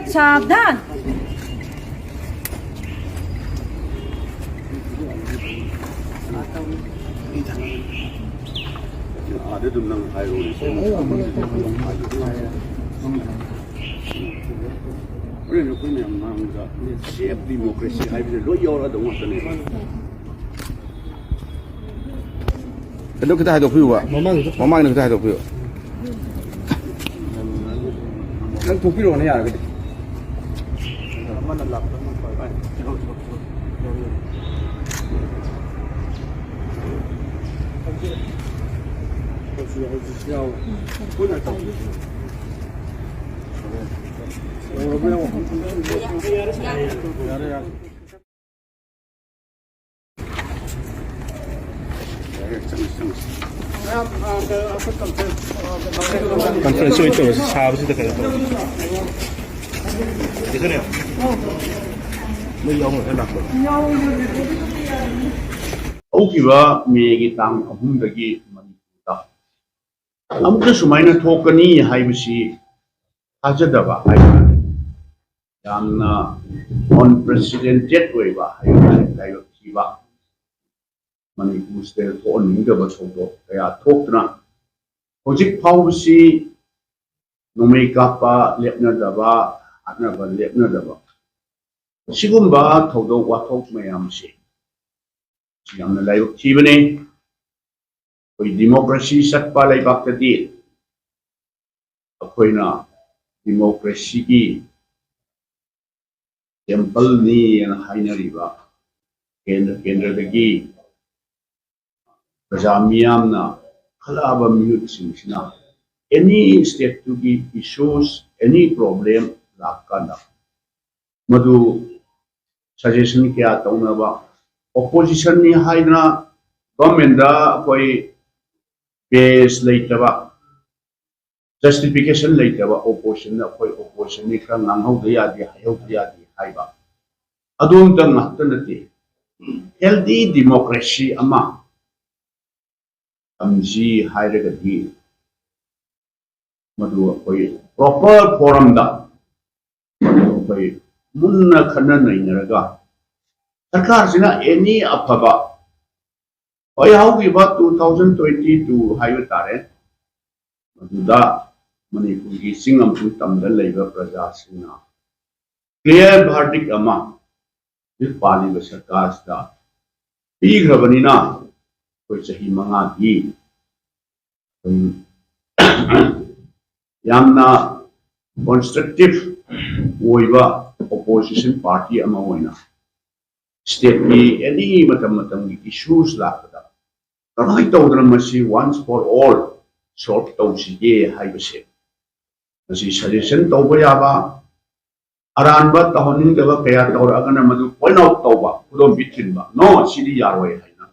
सावधान Shape democracy, I will loyal the one. Look at that of you. Mamma, look at that of you. And to be on here. Conference itu sahabat itu kan itu. Di sana.ไม่ยอมให้หนักเลย Okiwa megi tang ahumdagi Manipurda. Amka sumaina thokani haibasi hajadaba haibana. Yamna unprecedented wayba haibana kayothiba. Manipur state ko ningaba thodo kaya thokna. Hojik phawsi numei kapa lepna daba anaba lepna daba. Sigumba thodo wathok mayamsi. Yang nalayo kibane, koi democracy satpa lay baktati, ako'y na democracy ki temple ni ang hainariba, kendra dagi, kazamiyam na kalaba miyut sinisina. Any state to be issues, any problem, lakana. Madu suggestion kaya taon na ba? Opposition ni haidna government da koi base later ba justification later ba opposition na koi opposition ni kan nang ho dia di hayo dia di haiba adum tang natanati healthy democracy ama amji hairaga di madu koi proper forum da koi munna khana nainaraga Sarkar sina any apaba. Hoy how we about 2022 hayo tare. Maduda Manipur ki singam pu tamda leiba praja sina. Clear verdict ama. This pali ba sarkar sta. Pigrabani na. Koi sahi manga di. Yamna constructive woiba opposition party ama woina. State ki any matam issues lakada. Kamay tawdra masi once for all solve taw sige haibase. Masi suggestion taw ba yaba aran ba tahonin ka ba kaya tawra agana madu point out taw ba kudong bitin ba no sidi yarway haina.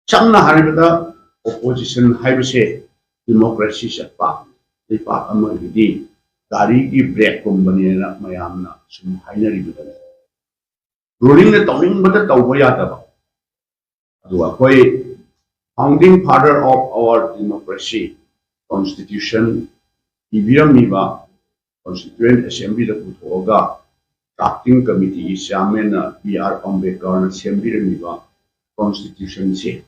Chamna haribada opposition haibase democracy satpa lipa amagidi dari ki break kumbani na mayamna sum hainari bidana. Ruling the Towing but the Tawayataba. Founding father of our democracy, Constitution, Miba, Constituent Assembly the Putoga, Drafting Committee, Shaman, PR Ambedkar, Assembly Miba, Constitution say.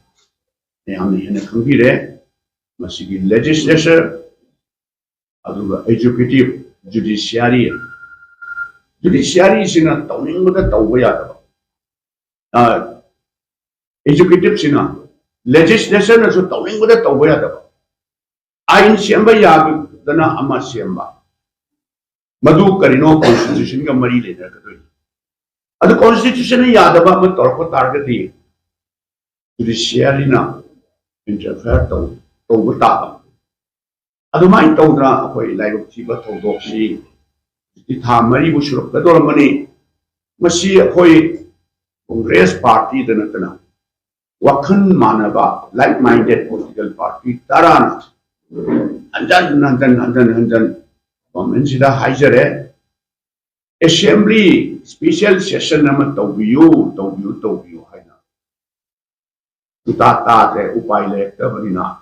Nayami and a Kangire, Masigi legislature, executive, judiciary. Judiciary is in a towing with a Tawayataba. Executive Sina, legislation is a towing with a Tawayataba. I in Siamba Yag, Dana Ama Siamba. Madu Karino Constitution Gamari later. At the Constitution Yadaba Matorko target Judiciary na interfere to Tawataba. Adumai Tawdra, like Tiba Todoxi. Ita mari bushurok kadol mani masi koi Congress party danatana wakhan manaba like-minded political party tarana anjan government sida haijare assembly special session nama tawbiyu haina uta ta te upai le tabarina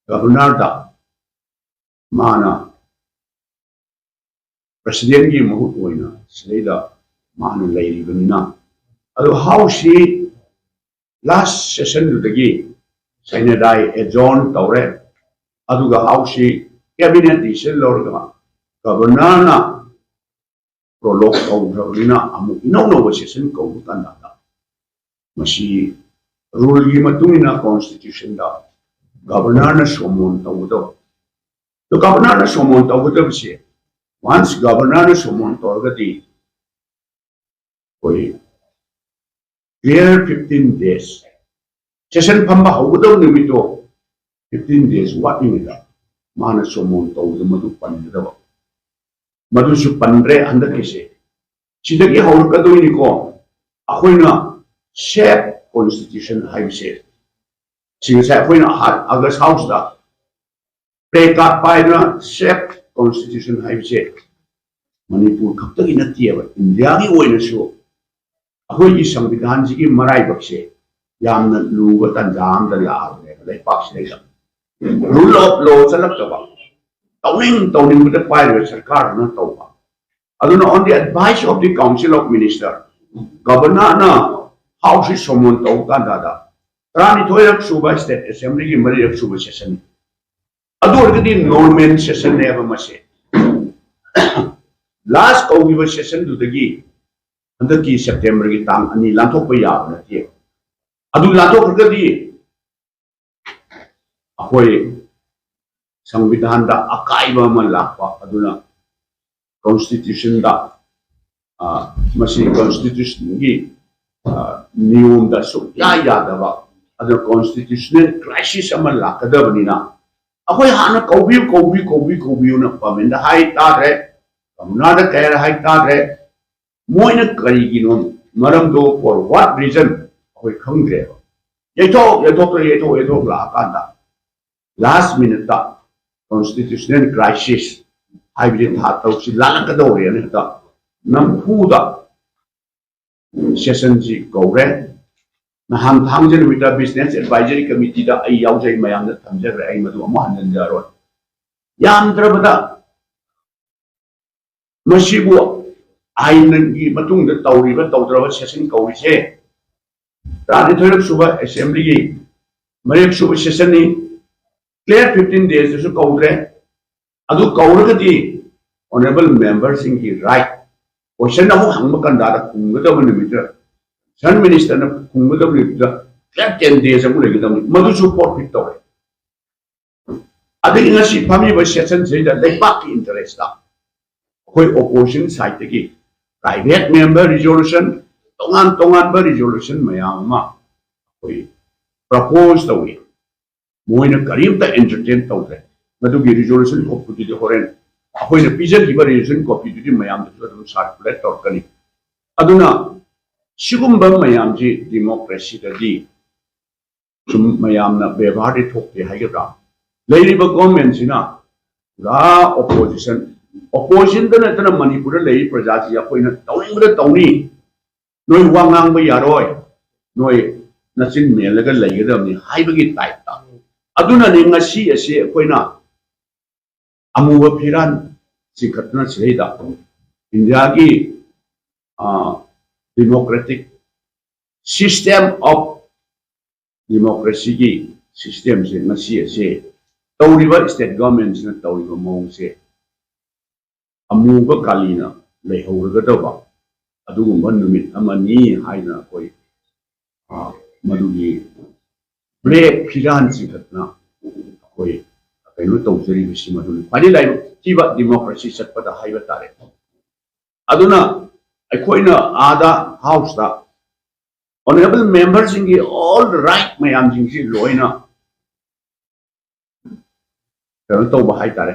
governor da mana president gi mahut oina sida mana lairi banina ado how she last session dagi sainadai adjourn tawre aduga how she cabinet decision lorga governor na prologue tawrina amu no session ko tanda masi rule gi matungina constitution da governor na somon tawdo the governor na somon tawdo bisi once governor na somon tawgati koi clear 15 days session phamba hawdo nimito 15 days what in da mana somon tawdo madu pandida madu su pandre andakise sidagi hawrkado ni ko ahoina shape constitution haibse since ahoina August house da preka paina shape constitution haibse Manipur khaptagi natiya India gi oina su ahoi gi samvidhan ji gi marai bakse yamna luga tanjam da la le pak se rule of law salak to ba tawning with the private sarkar na to ba aduna on the advice of the council of minister governor na house is someone to ta da rani thoyak suba state assembly gi mari yak suba session adu orgadi normal session ne ba mase last ko session du dagi under ki September ki tang ani lanthok pa ya na ti adu lanthok orgadi ahoi संविधान दा अकाइबा म लापा अदुना constitution da masi constitution gi नियम दा सु या da ba adu constitutional crisis ama lakadabani na ahoi hana kobi na pamen da hai ta re amna da kaya hai ta re moina kari gi no maram do for what reason ahoi khangre yeto la ka da last minute da constitutional crisis hybrid hat tausi lana ka dore ne ta nam phuda session ji gore na han thangjen with the business advisory committee da ai yaw jai mayam da thamjar ai madu amma hanan jaro yam drabada masibu ainan gi matung da tawri ba tawdraba session ko se rani thorak suba assembly gi marek suba session ni clear 15 days to kaure adu kauragati honorable members in the right question amu hangma kanda da kungada minute sun minister na kungada minute clear 10 days amu legida madu support fit tawre adu ingasi phami ba session se da lepak interest da koi opposition side ki private member resolution tongan ba resolution mayam ma koi propose the way moina karim ta entertain tawre madu gi resolution copy di horen ahoina pijan gi resolution copy di mayam da circulate torkani aduna sigumba mayam ji democracy da di sum mayam na bevhar di thokte haiga leiriba government sina la opposition da na Manipur lei praja ji ahoina tawni noi wangang ba yaroi noi nachin melaga leigedam ni haibagi type ta aduna ni ngasi ase koina amuba phiran sikhatna chheida India gi democratic system of democracy gi system se ngasi ase tawriba state government na tawriba mong se amuba kalina leihorga doba adugumba numit amani haina koi madugi break phiran sikhatna koi kaino tawjari bisi maduni pani lai tiba democracy satpada haiba tare aduna aikoina ada house da honorable members in all the right mayam jingsi loina kaino tawba hai tare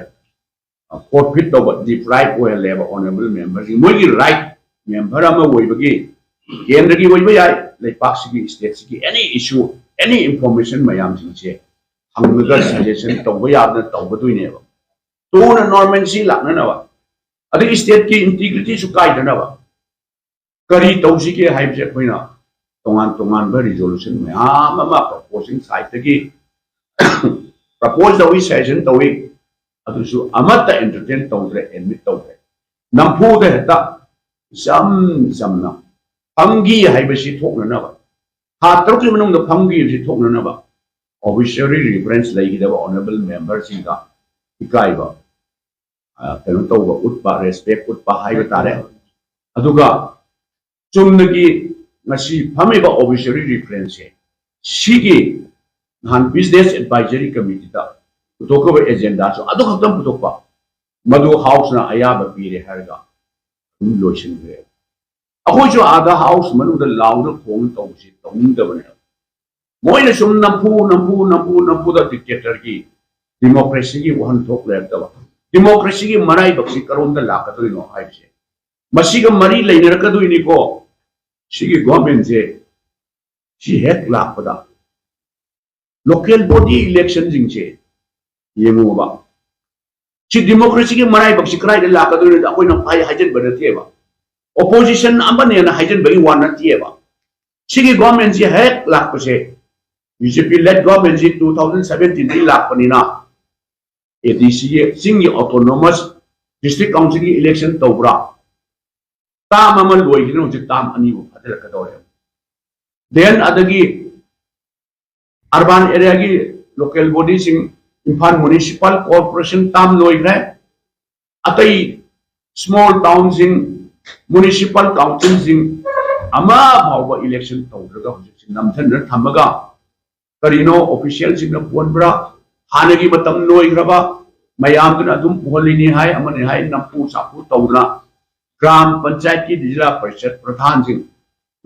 forfeit tawba deprive oil level honorable members mogi right member ama woibagi kendra gi woiba yai lepak sigi state sigi any issue any information mayam jingse hangga suggestion tawba yadna tawba duine ba to na normalcy lakna na ba adi state ki integrity su kai dana ba kari tawsi ke haibse koina tongan ba resolution mayam ama proposing side ki propose the we session to we adusu amata entertain tawdre admit tawdre nampu de heta samna phamgi haibasi thokna na ba ha taruk manung da phamgi si thokna na ba officially reference like the honorable members in the ikaiba kanu tawba utpa respect utpa haiba tare aduga chumnagi ngasi phamiba officially reference sigi han business advisory committee da putoka agenda so adu khatam putokpa madu house na ayaba pire harga lotion gre akhoi jo ada house manu da launa khong tawsi tawning da bane moina sum nampu da dictator ki democracy ki wahan thok le da democracy ki marai baksi karon da lakatu no haise masiga mari leiner ka du ini ko sigi government je si het lakpada local body election jingche yengu ba si democracy ki marai baksi krai da lakatu ni akoi na pai hajen banate ba opposition ambane na hajen bagi wana tie ba sigi government je het lakpase BJP led government in 2017 di lakpanina ADC singi autonomous district council election tawra tam amal loi gino je tam ani bu phatel ka dore then adagi urban area gi local body sing Imphal municipal corporation tam loi gra atai small towns in municipal council sing ama bhawa election tawra ga namthan thamaga karino official sing na puanbra hanagi matam noi graba mayam tuna dum puhalini hai amani hai nampu sapu tawna gram panchayat ki jila parishad pradhan sing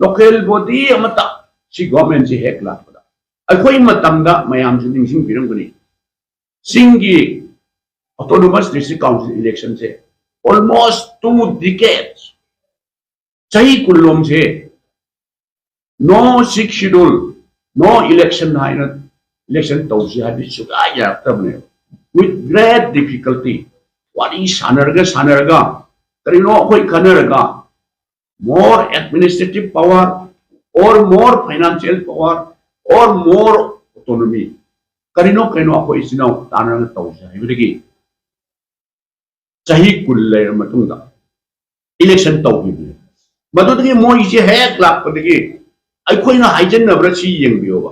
local body amata si government si hek la pada akhoi matam da mayam sing sing biram gani singi autonomous district council election se almost 2 decades chahi kullom se no six schedule no election haina election tawsi habi suga ya tabne with great difficulty what is sanarga karino koi kanaraga more administrative power or more financial power or more autonomy karino koi sinau tanang tawsi habi chahi kulle matungda election tawbi madudagi mo ise hek lak padagi I na haijen na brachi yeng bioba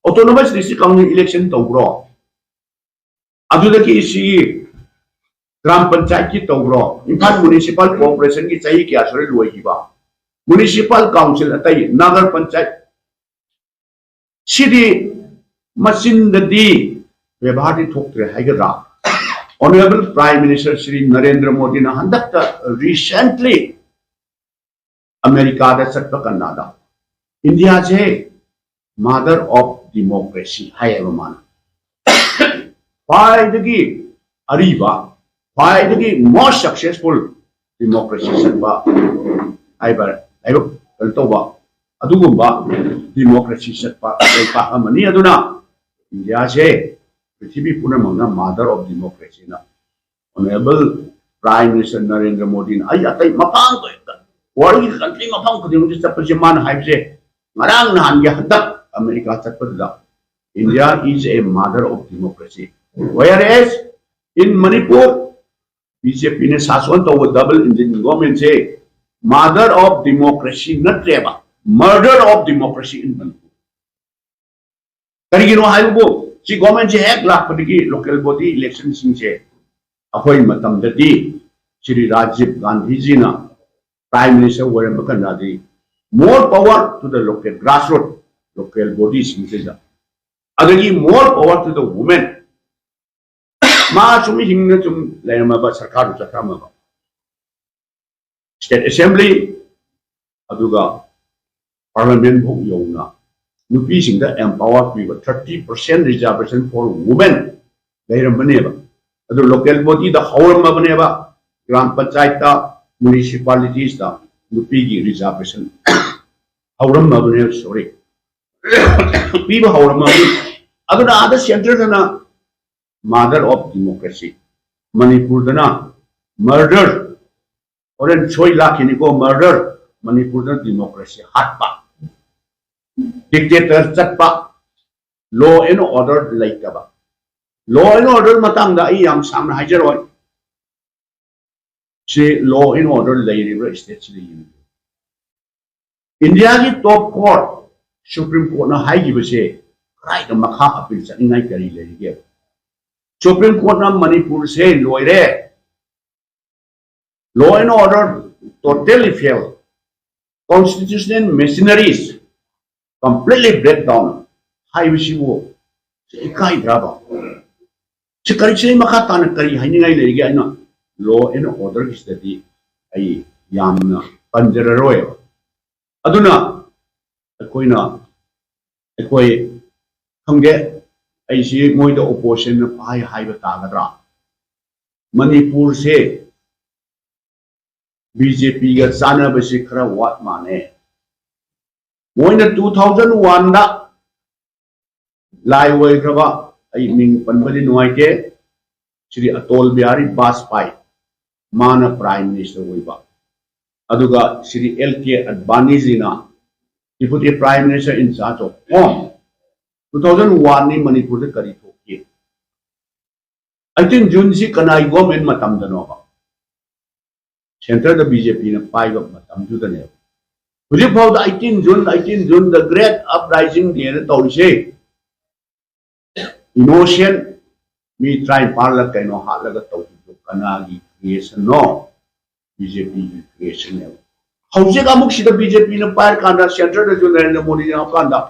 autonomous district council election tawbro adudaki si gram panchayat ki tawbro Imphal municipal corporation ki chahi kya sore loi ki ba municipal council atai nagar panchayat sidi machine dadi bebhati thoktre haigara honorable prime minister Shri Narendra Modi na handakta recently America da satpa kannada India je mother of democracy hai man finally ariba finally most successful democracy satpa ai bar toba adugumba democracy satpa pa amani aduna India je prithvi punamanga mother of democracy na honorable prime minister Narendra Modi na ai atai mapang ko wari country mapang ko dinu satpa je man hai je marang nahan ya hadak America chatpada India is a mother of democracy whereas in Manipur BJP ne saswan to double engine government say mother of democracy not reba murder of democracy in Manipur karigino haibo si government je hek lak padigi local body election sing che ahoi matam dadi Shri Rajiv Gandhi ji na prime minister were makanadi more power to the local grassroots, local bodies. Adagi more power to the women. Ma sumi hingna sum layama ba sarkar chakama ba. State Assembly aduga Parliament bhog yona. Nupi singda empower people 30% reservation for women. Layram baneba. Adu local body the hawam baneba. Gram panchayat municipalities da. Nupigi reservation hauram mabne sorry people hauram aduna other center na mother of democracy Manipur dana murder or en choi lakh ni ko murder Manipur da democracy hatpa dictator chatpa law and order like ba law and order matang da ai yam sang na hajaroi se law and order leiriba state si India ki top court Supreme Court na hai gi base right na makha appeal sa ingai kari leige Supreme Court na Manipur se loire law and order totally failed constitutional machineries completely break down hai bisi wo ikai draba sekali sini maka tanah kari hanya ngai lagi aina law and order ki study ai yamna panjararoy aduna akoina akoi khangge ai si moi da opposition na pai hai ba ta gadra Manipur se BJP ga sana basi khara wat mane moina 2001 da lai wai kraba ai ming panbali nuai ke Shri Atol Bihari Vajpayee mana prime minister oiba aduga Shri LK Advani ji na deputy prime minister in charge of home 2001 ni Manipur de kari thoki I think June si kanai government matam dano ba center the BJP na pai ga matam ju da ne Hujik phau da 18 June the great uprising de na tawise emotion me try parla kaino halaga tawju kanagi creation no BJP creation ne hauze ga muk sida BJP na par kanda center da jo Narendra Modi na kanda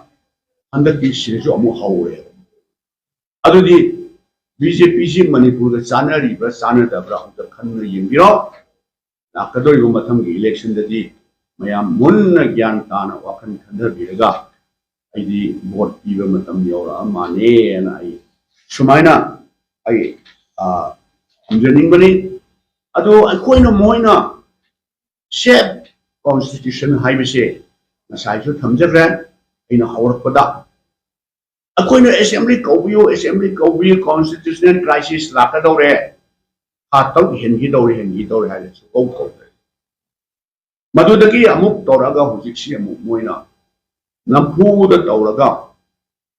anda ki sire jo amu haure adu di BJP si Manipur da chana ri ba chana da bra hum da khan na yingbiro na kadoi ro matham gi election da di mayam mun na gyan ta na wakhan khandar biraga ai di vote piba matam yora mane na ai sumaina ai amjaning bani ado akoi na moina shape constitution haibase na sai chu thamjara ina hawrpada akoi na assembly kaubiyo constitutional crisis lakadore ha tau hengi dore hai chu ko madudagi amuk toraga hujiksi amuk moina nampu da tauraga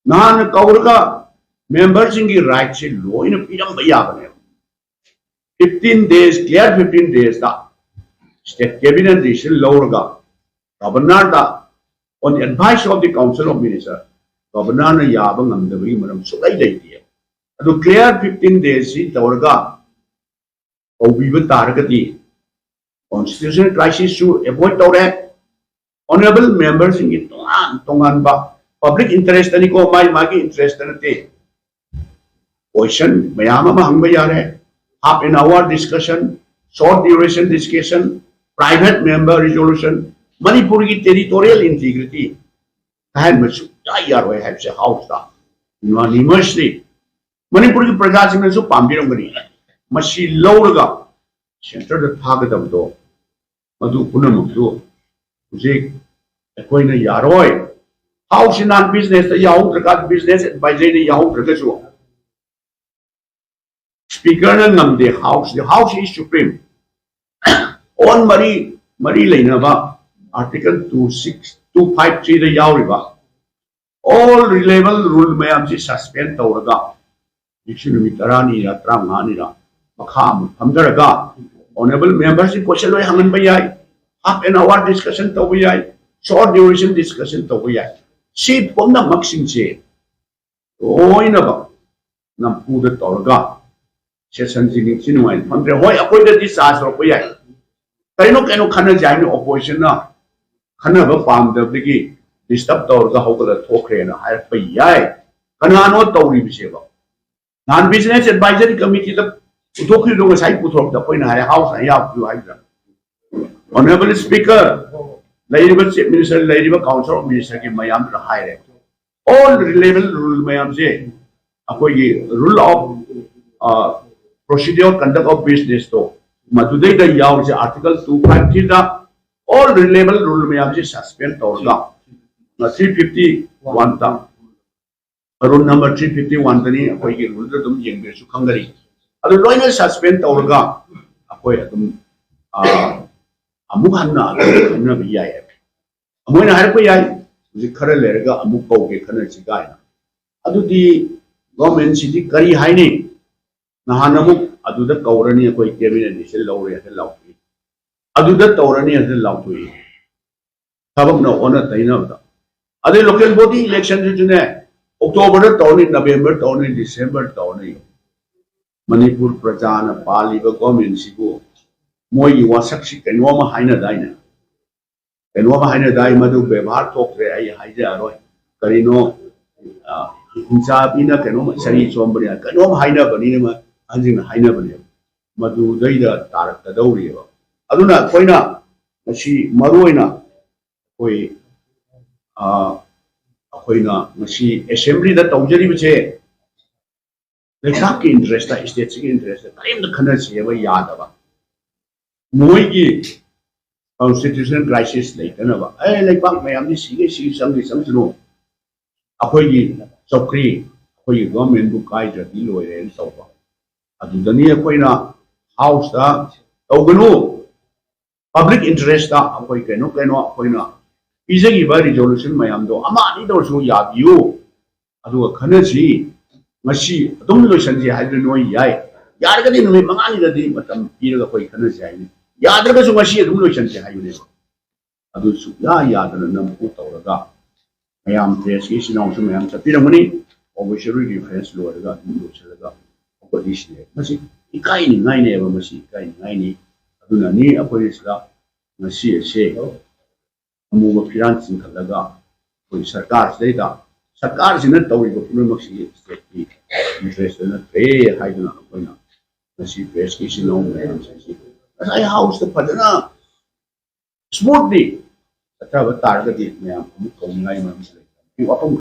nan kauraga members ingi right se loina piram baya bane 15 days clear 15 days da state cabinet decision lauraga governor da on the advice of the council of ministers governor na yaba ngamdabagi maram sulai leiti adu clear 15 days si tauraga obiba taragati constitutional crisis to avoid tore honorable members in tongan ba public interest ani ko mai magi interest na te question mayama ma hangba yare half an hour discussion short duration discussion private member resolution Manipur ki territorial integrity hai machu tayar hoye hai se house da unanimously Manipur ki praja sing na su pambirong gani mashi lawraga center da thagadam do madu punamuk do hujik akoina yaroi house in business the yahu trakat business advisor the yahu trakachu speaker na ngamde the house is supreme on mari leina ba article 26253 the yahu ba all relevant rule mayam si suspend tawraga dictionary tarani yatra ngani ra makham hamdaraga honorable members in question loi hangan ba yai half an hour discussion to ba yai short duration discussion to ba yai si pomna maxing che oina ba nam pu da torga session jing chinuai famre hoi akoi da discharge ro ba yai kaino khana jai no opposition na khana ba pam da bigi disturb torga hokala thokre na hai pa yai kana no tawri bi se ba non business advisory committee da utokri do sai puthok da poina hai house na ya pu hai da honorable speaker Lairiba chief minister Lairiba council of minister ki mayam da hire all relevant rule mayam se akoi gi rule of procedure conduct of business to madudai da yaw se article 253 da all relevant rule mayam se suspend torga na 351 ta rule number 351 tani akoi gi rule da dum yengbe su khangari adu loina suspend torga akoi adum amuk hanna hanna bi yai amoina har ko yai ji khara lerga amuk ko ge khana chi gai adu di government city kari haini nahanamuk aduda kaurani koi cabinet ni sel lawre ha lawti aduda taurani ha lawti sabab na ona taina da ade local body election june October tawni November tawni December tawni Manipur prajana pali ba government sibu moi wasak si kenoma haina daina kenoma haina dai madu bebhar thokre ai haija roi karino hinsa bina kenoma sari chombri kenoma haina bani ma anjing haina bani madu daida tarak ta dauri ba aduna koina masi maroina koi akoina masi assembly da tawjari biche lekak interest da state ki interest da time da khana chi ba yad ba moi ki constitutional crisis leitana ba ai lepak mayam ni sige si sang suno akoi gi chokri akoi gi government bu kai ja di loi en so ba adu dani akoi na house da ogunu public interest da akoi keno akoi na ise gi ba resolution mayam do ama ni do so ya biu adu khana chi ngasi adum loi san ji haidro noi yai yar ga ni numi mangani da di matam pira ga koi khana chi ai यादरगा सु ngasi adum loi chanche hayune adu su ya da nam ku tawraga mayam press ki sinong su mayam chapiramani obviously reference lo daga dum lo chalaga opposition masi ikai ni ngai ne ba masi ikai ni ngai ni aduna ni opposition ngasi se amu ba piran sin khalaga koi sarkar se da sarkar sina tawi ba punu maksi state ki interest na pe haiduna koina ngasi press ki sinong mayam se I house the padana smoothly. That's how the target is.